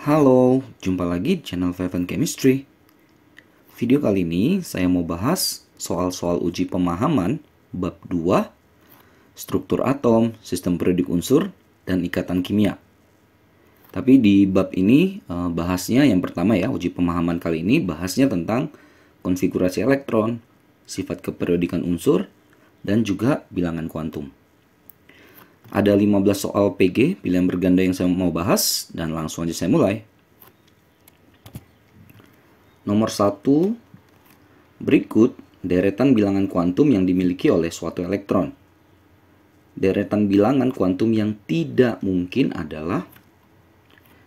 Halo, jumpa lagi di channel Faven Chemistry. Video kali ini saya mau bahas soal-soal uji pemahaman bab 2, struktur atom, sistem periodik unsur, dan ikatan kimia. Tapi di bab ini bahasnya yang pertama ya, uji pemahaman kali ini bahasnya tentang konfigurasi elektron, sifat keperiodikan unsur, dan juga bilangan kuantum. Ada 15 soal PG, pilihan berganda yang saya mau bahas, dan langsung aja saya mulai. Nomor 1, berikut deretan bilangan kuantum yang dimiliki oleh suatu elektron. Deretan bilangan kuantum yang tidak mungkin adalah,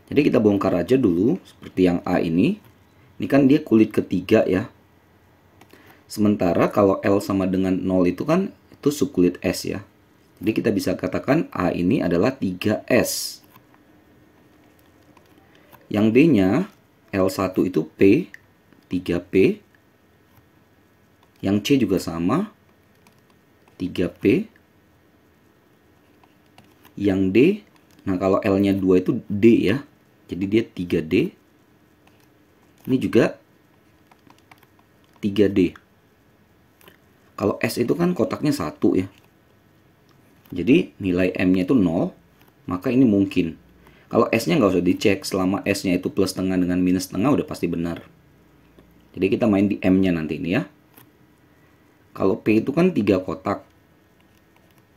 jadi kita bongkar aja dulu, seperti yang A ini. Ini kan dia kulit ketiga ya. Sementara kalau L sama dengan 0 itu kan itu subkulit S ya. Jadi kita bisa katakan A ini adalah 3S. Yang D-nya L1 itu P, 3P. Yang C juga sama, 3P. Yang D, nah kalau L-nya 2 itu D ya. Jadi dia 3D. Ini juga 3D. Kalau S itu kan kotaknya 1 ya. Jadi nilai M-nya itu 0, maka ini mungkin. Kalau S-nya nggak usah dicek, selama S-nya itu plus setengah dengan minus setengah udah pasti benar. Jadi kita main di M-nya nanti ini ya. Kalau P itu kan 3 kotak.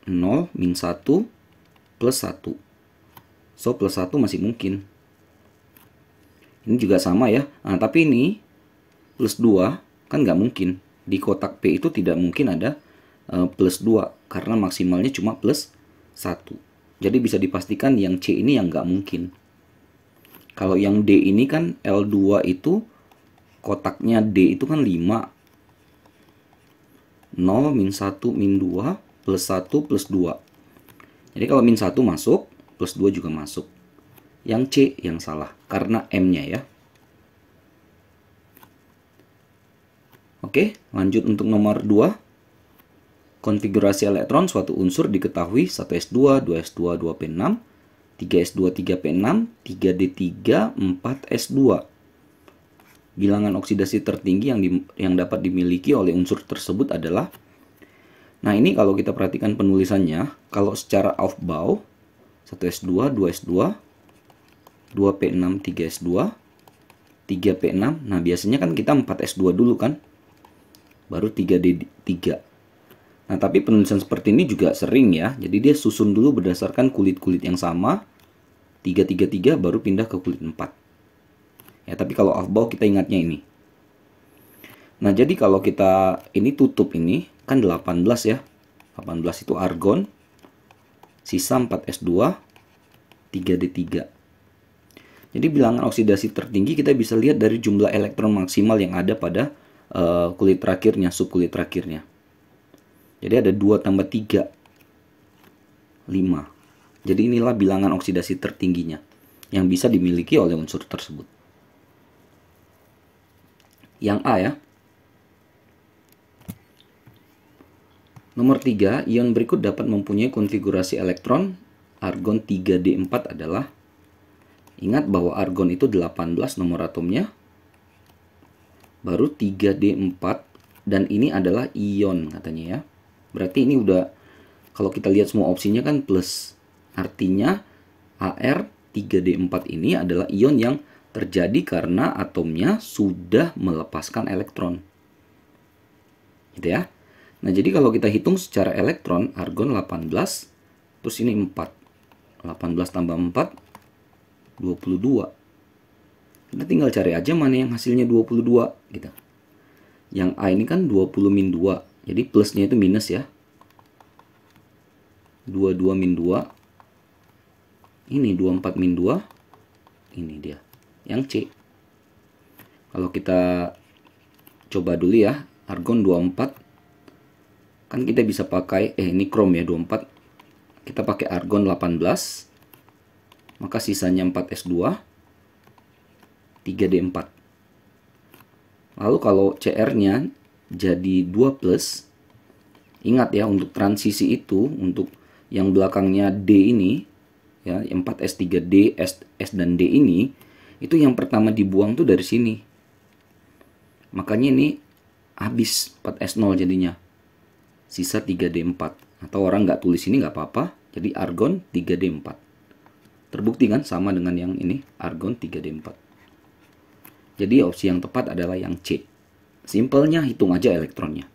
0, min 1, plus 1. So plus 1 masih mungkin. Ini juga sama ya. Nah tapi ini plus 2 kan nggak mungkin. Di kotak P itu tidak mungkin ada plus 2 karena maksimalnya cuma plus 1. Jadi bisa dipastikan yang C ini yang nggak mungkin. Kalau yang D ini kan L2 itu kotaknya D itu kan 5. 0, min 1, min 2, plus 1, plus 2. Jadi kalau min 1 masuk, plus 2 juga masuk. Yang C yang salah karena M-nya ya. Oke, lanjut untuk nomor 2. Konfigurasi elektron suatu unsur diketahui 1s2, 2s2, 2p6, 3s2, 3p6, 3d3, 4s2. Bilangan oksidasi tertinggi yang dapat dimiliki oleh unsur tersebut adalah, nah ini kalau kita perhatikan penulisannya, kalau secara Aufbau 1s2, 2s2, 2p6, 3s2, 3p6, nah biasanya kan kita 4s2 dulu kan, baru 3d3. Nah, tapi penulisan seperti ini juga sering ya. Jadi dia susun dulu berdasarkan kulit-kulit yang sama. 3, 3, 3 baru pindah ke kulit 4. Ya, tapi kalau Aufbau kita ingatnya ini. Nah, jadi kalau kita ini tutup ini kan 18 ya. 18 itu argon. Sisa 4s2, 3d3. Jadi bilangan oksidasi tertinggi kita bisa lihat dari jumlah elektron maksimal yang ada pada kulit terakhirnya, subkulit terakhirnya. Jadi ada 2 tambah 3, 5. Jadi inilah bilangan oksidasi tertingginya yang bisa dimiliki oleh unsur tersebut. Yang A ya. Nomor 3, ion berikut dapat mempunyai konfigurasi elektron argon 3d4 adalah, ingat bahwa argon itu 18 nomor atomnya, baru 3d4, dan ini adalah ion katanya ya. Berarti ini udah, kalau kita lihat semua opsinya kan plus. Artinya Ar3d4 ini adalah ion yang terjadi karena atomnya sudah melepaskan elektron. Gitu ya. Nah, jadi kalau kita hitung secara elektron, argon 18, terus ini 4. 18 tambah 4, 22. Kita tinggal cari aja mana yang hasilnya 22 gitu. Yang A ini kan 20 min 2. Jadi plusnya itu minus ya. 22 min 2. Ini 24 min 2. Ini dia. Yang C. Kalau kita coba dulu ya. Argon 24. Kan kita bisa pakai, ini krom ya 24. Kita pakai argon 18. Maka sisanya 4s2. 3d4. Lalu kalau CR-nya jadi 2 plus, ingat ya untuk transisi itu, untuk yang belakangnya D ini, ya 4S3D, S dan D ini Itu yang pertama dibuang tuh dari sini. Makanya ini habis 4s0 jadinya. Sisa 3d4. Atau orang nggak tulis ini nggak apa-apa. Jadi argon 3d4. Terbukti kan sama dengan yang ini, argon 3d4. Jadi opsi yang tepat adalah yang C. Simpelnya hitung aja elektronnya.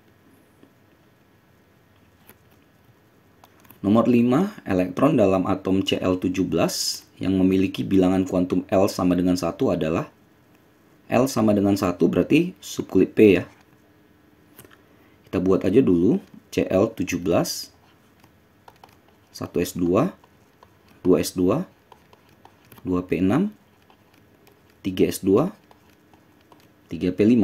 Nomor 5, elektron dalam atom Cl17 yang memiliki bilangan kuantum L sama dengan 1 adalah L sama dengan 1 berarti subkulit P ya. Kita buat aja dulu Cl17 1s2 2s2 2p6 3s2 3p5.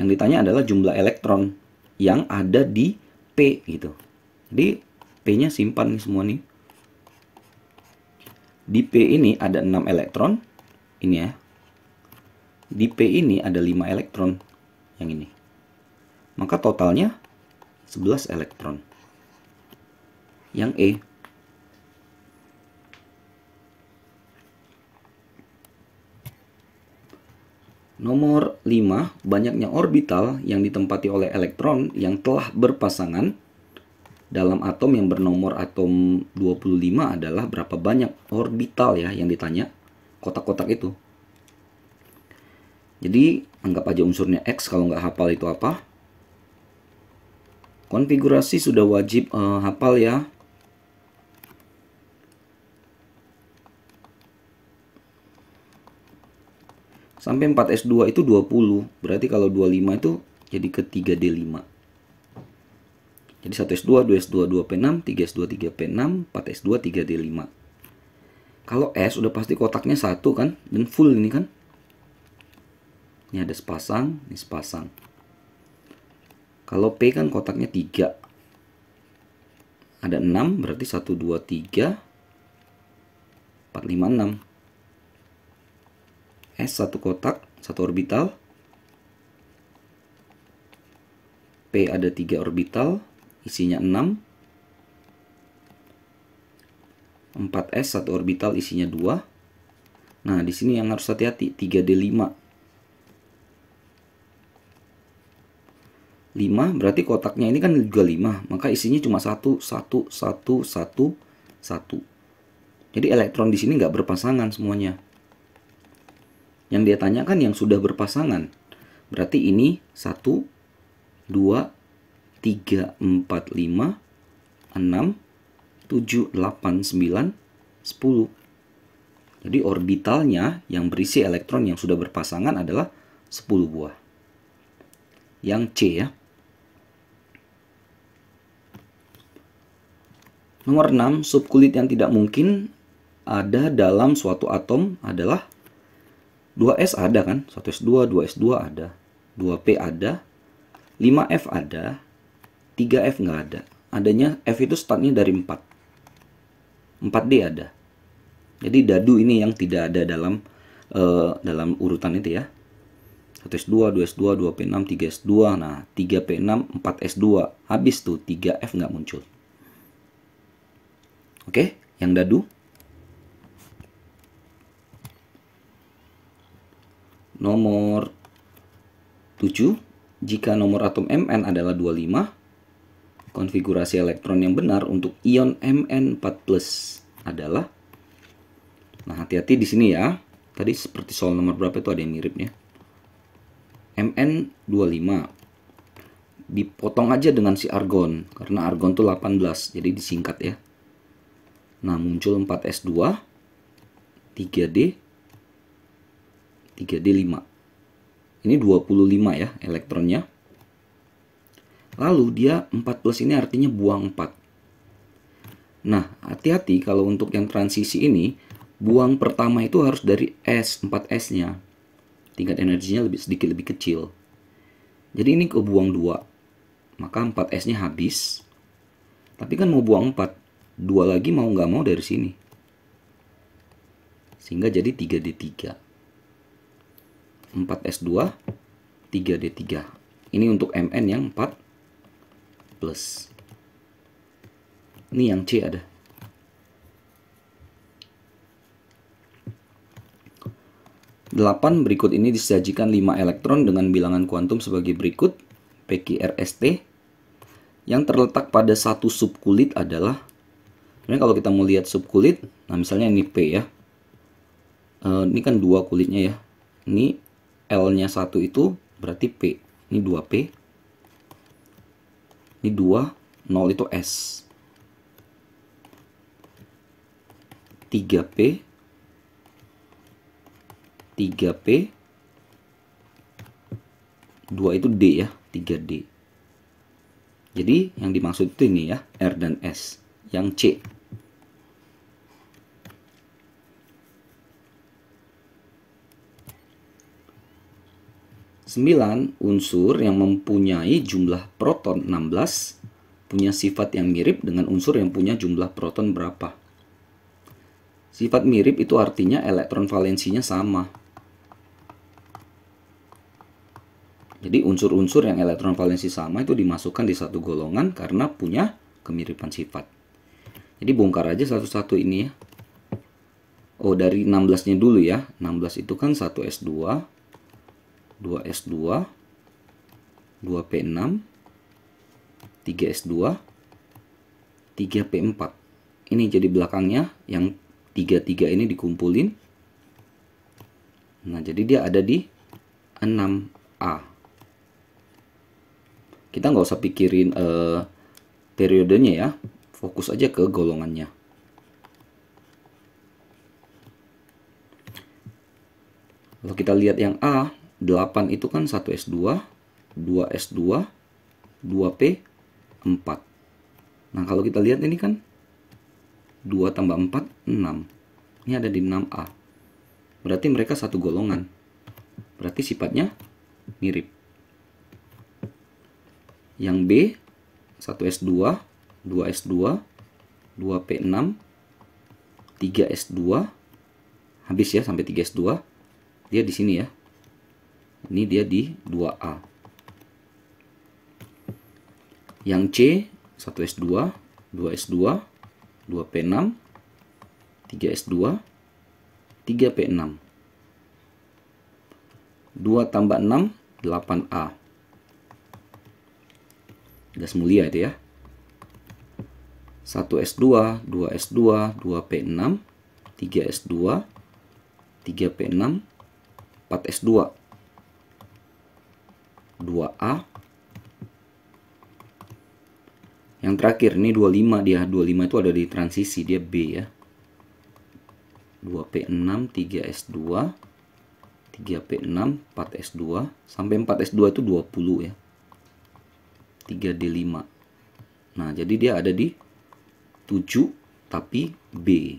Yang ditanya adalah jumlah elektron yang ada di P gitu. Jadi P-nya simpan nih semua nih. Di P ini ada 6 elektron. Ini ya. Di P ini ada 5 elektron. Yang ini. Maka totalnya 11 elektron. Yang E. Nomor 5, banyaknya orbital yang ditempati oleh elektron yang telah berpasangan dalam atom yang bernomor atom 25 adalah berapa banyak orbital ya yang ditanya, kotak-kotak itu. Jadi anggap aja unsurnya X kalau nggak hafal itu apa. Konfigurasi sudah wajib hafal ya. Sampai 4s2 itu 20. Berarti kalau 25 itu jadi ke 3d5. Jadi 1s2, 2s2, 2p6, 3s2, 3p6, 4s2, 3d5. Kalau S udah pasti kotaknya 1 kan, dan full ini kan. Ini ada sepasang, ini sepasang. Kalau P kan kotaknya 3. Ada 6, berarti 1, 2, 3, 4, 5, 6. S 1 kotak, 1 orbital. P ada 3 orbital. Isinya 6. 4s 1 orbital isinya 2. Nah, di sini yang harus hati-hati 3d5. 5 berarti kotaknya ini kan juga 5, maka isinya cuma 1 1 1 1 1. Jadi elektron di sini nggak berpasangan semuanya. Yang dia tanyakan yang sudah berpasangan. Berarti ini 1 2 3, 4, 5, 6, 7, 8, 9, 10. Jadi orbitalnya yang berisi elektron yang sudah berpasangan adalah 10 buah. Yang C ya. Nomor 6, subkulit yang tidak mungkin ada dalam suatu atom adalah 2S ada kan? 1S2, 2S2 ada. 2P ada. 5F ada. 3F nggak ada. Adanya F itu startnya dari 4. 4D ada. Jadi dadu ini yang tidak ada dalam urutan itu ya. 1S2, 2S2, 2P6, 3S2. Nah, 3P6, 4S2. Habis tuh 3F nggak muncul. Oke, yang dadu. Nomor 7. Jika nomor atom Mn adalah 25, konfigurasi elektron yang benar untuk ion Mn4+ adalah, nah hati-hati di sini ya. Tadi seperti soal nomor berapa itu ada yang miripnya. Mn25 dipotong aja dengan si argon karena argon tuh 18, jadi disingkat ya. Nah, muncul 4s2 3d 3d5. Ini 25 ya elektronnya. Lalu dia 4+ ini artinya buang 4. Nah, hati-hati kalau untuk yang transisi ini, buang pertama itu harus dari S, 4S-nya. Tingkat energinya sedikit lebih kecil. Jadi ini kebuang 2. Maka 4S-nya habis. Tapi kan mau buang 4. 2 lagi mau nggak mau dari sini. Sehingga jadi 3D3. 4S2, 3D3. Ini untuk Mn yang 4+. Ini yang C ada. 8 berikut ini disajikan 5 elektron dengan bilangan kuantum sebagai berikut. PQRST yang terletak pada satu subkulit adalah, sebenarnya kalau kita mau lihat subkulit, nah misalnya ini P ya. Ini kan 2 kulitnya ya. Ini L-nya 1 itu berarti P. Ini 2P. Ini 2, 0 itu S. 3P. 3P. 2 itu D ya, 3D. Jadi yang dimaksud itu ini ya, R dan S. Yang C. Sembilan unsur yang mempunyai jumlah proton 16 punya sifat yang mirip dengan unsur yang punya jumlah proton berapa? Sifat mirip itu artinya elektron valensinya sama. Jadi unsur-unsur yang elektron valensi sama itu dimasukkan di satu golongan karena punya kemiripan sifat. Jadi bongkar aja satu-satu ini ya. Oh, dari 16-nya dulu ya. 16 itu kan 1s2, 2s2, 2p6, 3s2, 3p4. Ini jadi belakangnya yang 3 ini dikumpulin. Nah, jadi dia ada di 6A. Kita nggak usah pikirin periodenya ya, fokus aja ke golongannya. Kalau kita lihat yang A, 8 itu kan 1s2, 2s2, 2p4. Nah kalau kita lihat ini kan 2 tambah 4, 6. Ini ada di 6A. Berarti mereka satu golongan. Berarti sifatnya mirip. Yang B, 1s2, 2s2, 2p6, 3s2, habis ya sampai 3s2. Dia di sini ya. Ini dia di 2A. Yang C, 1s2, 2s2, 2p6, 3s2, 3p6. 2 tambah 6, 8A. Gas mulia itu ya. 1s2, 2s2, 2p6, 3s2, 3p6, 4s2, 2a. Yang terakhir ini 25 dia. 25 itu ada di transisi, dia B ya. 2p6, 3s2, 3p6, 4s2 sampai 4s2 itu 20 ya. 3D5. Nah, jadi dia ada di 7 tapi B.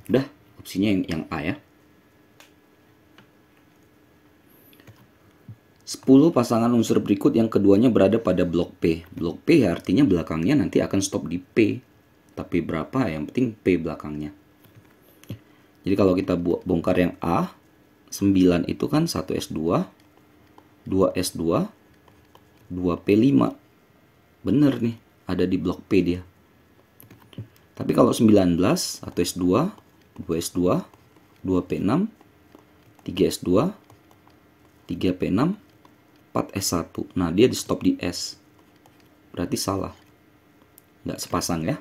Udah, opsinya yang A ya. 10 pasangan unsur berikut yang keduanya berada pada blok P. Blok P ya artinya belakangnya nanti akan stop di P. Tapi berapa? Yang penting P belakangnya. Jadi kalau kita bongkar yang A, 9 itu kan 1s2, 2s2, 2p5. Bener nih, ada di blok P dia. Tapi kalau 19, 1s2, 2s2, 2p6, 3s2, 3p6, 4s1. Nah, dia di stop di S. Berarti salah. Nggak sepasang ya.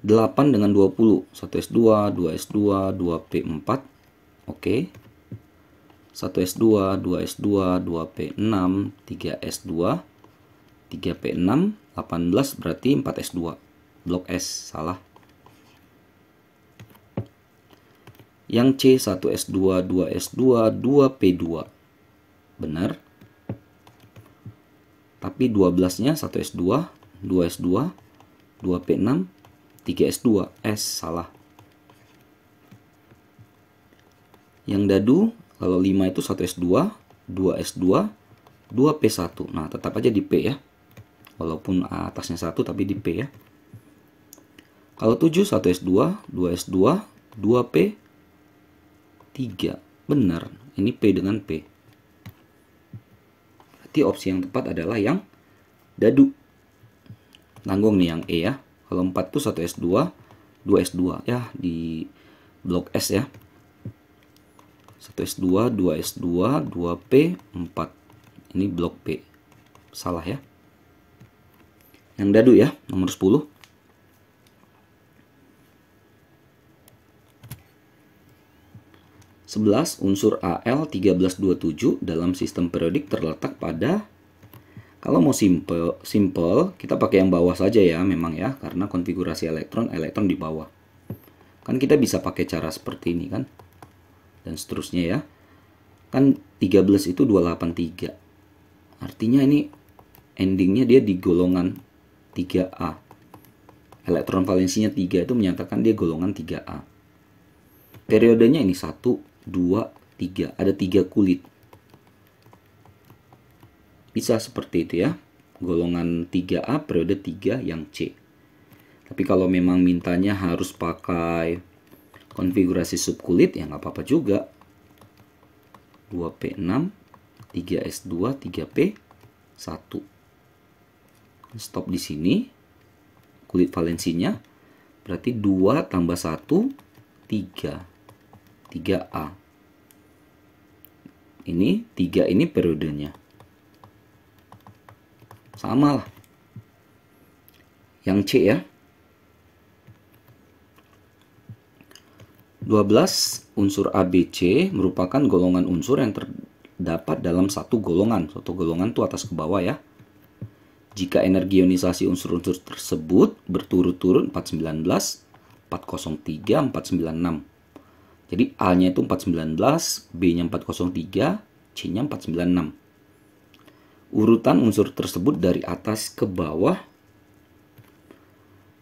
8 dengan 20. 1s2, 2s2, 2p4. Oke. 1s2, 2s2, 2p6, 3s2, 3p6, 18 berarti 4s2. Blok S, salah. Yang C, 1s2, 2s2, 2p2. Benar. Tapi 12-nya 1s2, 2s2, 2p6, 3s2. S, salah. Yang dadu, kalau 5 itu 1s2, 2s2, 2p1. Nah, tetap aja di P ya. Walaupun atasnya 1 tapi di P ya. Kalau 7, 1s2, 2s2, 2p3. Benar, ini P dengan P. Berarti opsi yang tepat adalah yang dadu. Tanggung nih yang E ya. Kalau 4 itu 1s2, 2S2 ya, di blok S ya. 1S2, 2S2, 2P, 4. Ini blok P. Salah ya. Yang dadu ya, nomor 10. Unsur Al1327 dalam sistem periodik terletak pada, kalau mau simple kita pakai yang bawah saja ya memang ya, karena konfigurasi elektron di bawah. Kan kita bisa pakai cara seperti ini kan. Dan seterusnya ya. Kan 13 itu 283. Artinya ini endingnya dia di golongan 3A. Elektron valensinya 3 itu menyatakan dia golongan 3A. Periodenya ini 1, 2, 3. Ada 3 kulit. Bisa seperti itu ya. Golongan 3A, periode 3 yang C. Tapi kalau memang mintanya harus pakai konfigurasi subkulit, ya nggak apa-apa juga. 2P6, 3S2, 3P1. Stop di sini. Kulit valensinya berarti 2 tambah 1, 3. 3A. Ini 3 ini periodenya. Sama lah. Yang C ya. 12. Unsur ABC merupakan golongan unsur yang terdapat dalam satu golongan. Satu golongan itu atas ke bawah ya. Jika energi ionisasi unsur-unsur tersebut berturut-turut 419, 403, 496. Jadi A-nya itu 419, B-nya 403, C-nya 496. Urutan unsur tersebut dari atas ke bawah.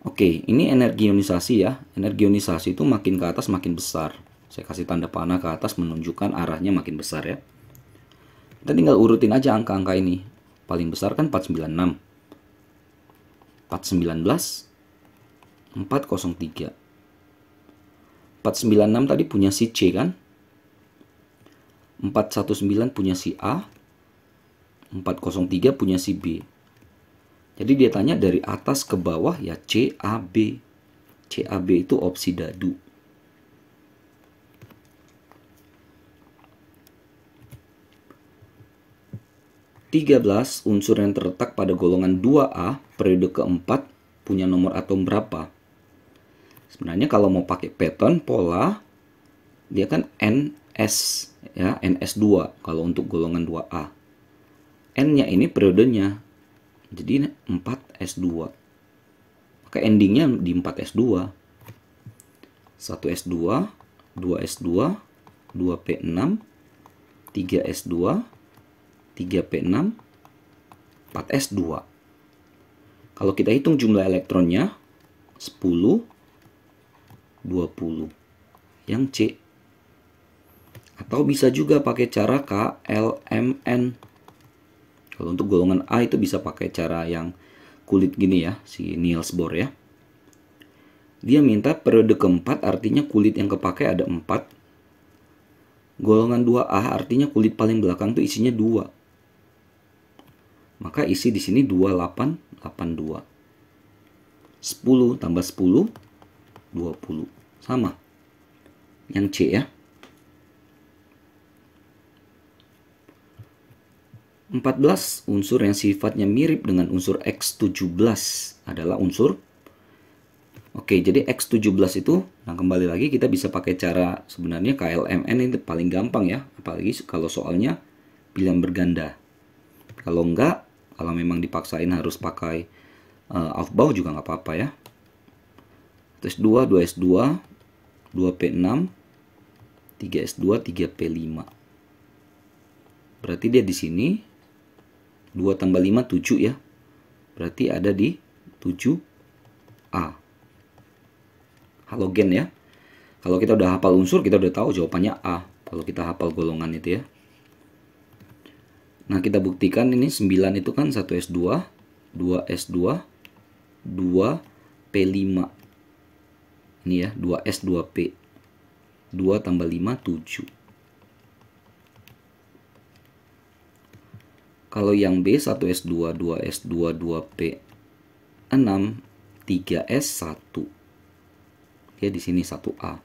Oke, ini energi ionisasi ya. Energi ionisasi itu makin ke atas makin besar. Saya kasih tanda panah ke atas menunjukkan arahnya makin besar ya. Kita tinggal urutin aja angka-angka ini. Paling besar kan 496. 419, 403. 496 tadi punya si C kan? 419 punya si A. 403 punya si B. Jadi dia tanya dari atas ke bawah ya CAB. CAB itu opsi dadu. Unsur yang terletak pada golongan 2A periode keempat punya nomor atom berapa? Sebenarnya kalau mau pakai pattern pola, dia kan NS ya, NS2 kalau untuk golongan 2A. N-nya ini periodenya. Jadi 4S2. Maka endingnya di 4S2. 1S2, 2S2, 2P6, 3S2, 3P6, 4S2. Kalau kita hitung jumlah elektronnya 10, 20 yang C. Atau bisa juga pakai cara KLMN. Kalau untuk golongan A itu bisa pakai cara yang kulit gini ya, si Niels Bohr ya. Dia minta periode keempat, artinya kulit yang kepakai ada 4. Golongan 2A artinya kulit paling belakang itu isinya 2. Maka isi di sini 2882. 10 tambah 10, 20. Sama. Yang C ya. 14. Unsur yang sifatnya mirip dengan unsur X17 adalah unsur. Oke, jadi X17 itu, nah kembali lagi kita bisa pakai cara sebenarnya KLMN ini paling gampang ya. Apalagi kalau soalnya pilihan berganda. Kalau enggak, kalau memang dipaksain harus pakai Aufbau juga nggak apa-apa ya. S2, 2S2, 2P6, 3S2, 3P5. Berarti dia di sini 2 tambah 5, 7 ya. Berarti ada di 7A. Halogen ya. Kalau kita udah hafal unsur, kita udah tahu jawabannya A. Kalau kita hafal golongan itu ya. Nah, kita buktikan ini 9 itu kan 1S2, 2S2, 2P5. Ini ya, 2S, 2P. 2 tambah 5, 7. Kalau yang B 1S2, 2S2, 2P6, 3S1. Oke, di sini 1A.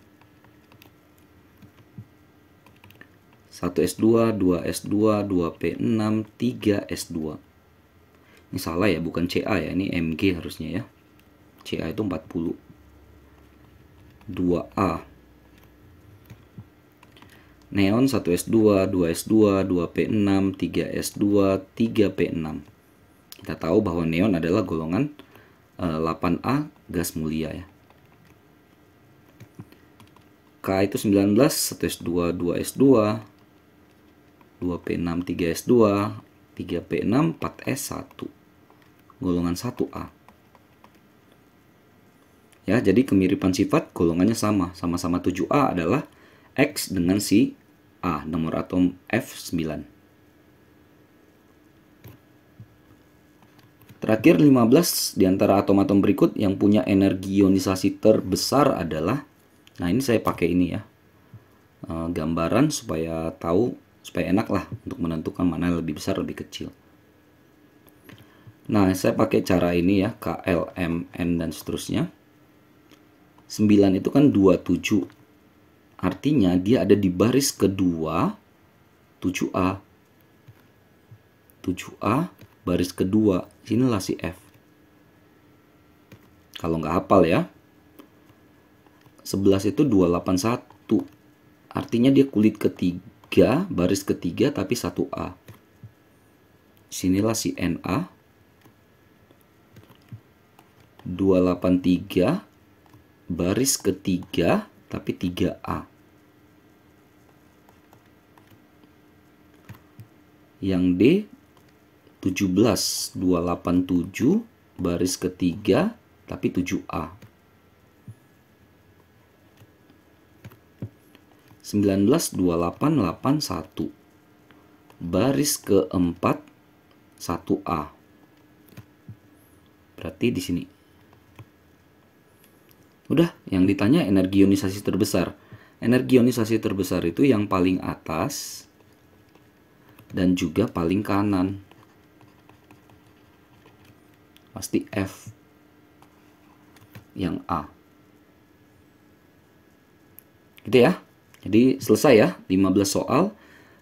1S2, 2S2, 2P6, 3S2. Ini salah ya, bukan CA ya, ini MG harusnya ya. CA itu 40. 2A. Neon 1S2, 2S2, 2P6, 3S2, 3P6. Kita tahu bahwa neon adalah golongan 8A gas mulia ya. K itu 19, 1S2, 2S2, 2P6, 3S2, 3P6, 4S1. Golongan 1A. Ya, jadi kemiripan sifat golongannya sama. Sama-sama 7A adalah X dengan si A, nomor atom F9. Terakhir 15 di antara atom-atom berikut yang punya energi ionisasi terbesar adalah, nah ini saya pakai ini ya, gambaran supaya tahu, supaya enak lah untuk menentukan mana yang lebih besar, lebih kecil. Nah, saya pakai cara ini ya, K, L, M, N, dan seterusnya. 9 itu kan 27. Artinya dia ada di baris kedua 7A. 7A baris kedua. Inilah si F. Kalau nggak hafal ya. 11 itu 281. Artinya dia kulit ketiga, baris ketiga tapi 1A. Sinilah si Na. 283 baris ketiga tapi 3A. Yang D 17 287 baris ketiga tapi 7A. 19 2881 baris keempat 1A. Berarti di sini. Udah, yang ditanya energi ionisasi terbesar. Energi ionisasi terbesar itu yang paling atas dan juga paling kanan. Pasti F. Yang A. Gitu ya. Jadi selesai ya, 15 soal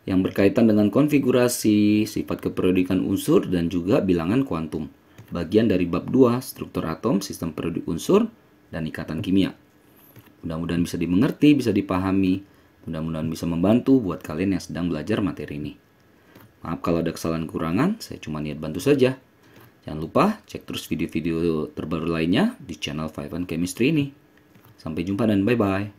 yang berkaitan dengan konfigurasi, sifat keperiodikan unsur, dan juga bilangan kuantum. Bagian dari bab 2, struktur atom, sistem periodik unsur, dan ikatan kimia. Mudah-mudahan bisa dimengerti, bisa dipahami. Mudah-mudahan bisa membantu buat kalian yang sedang belajar materi ini. Maaf kalau ada kesalahan kurangan, saya cuma niat bantu saja. Jangan lupa cek terus video-video terbaru lainnya di channel 5 Chemistry ini. Sampai jumpa dan bye-bye.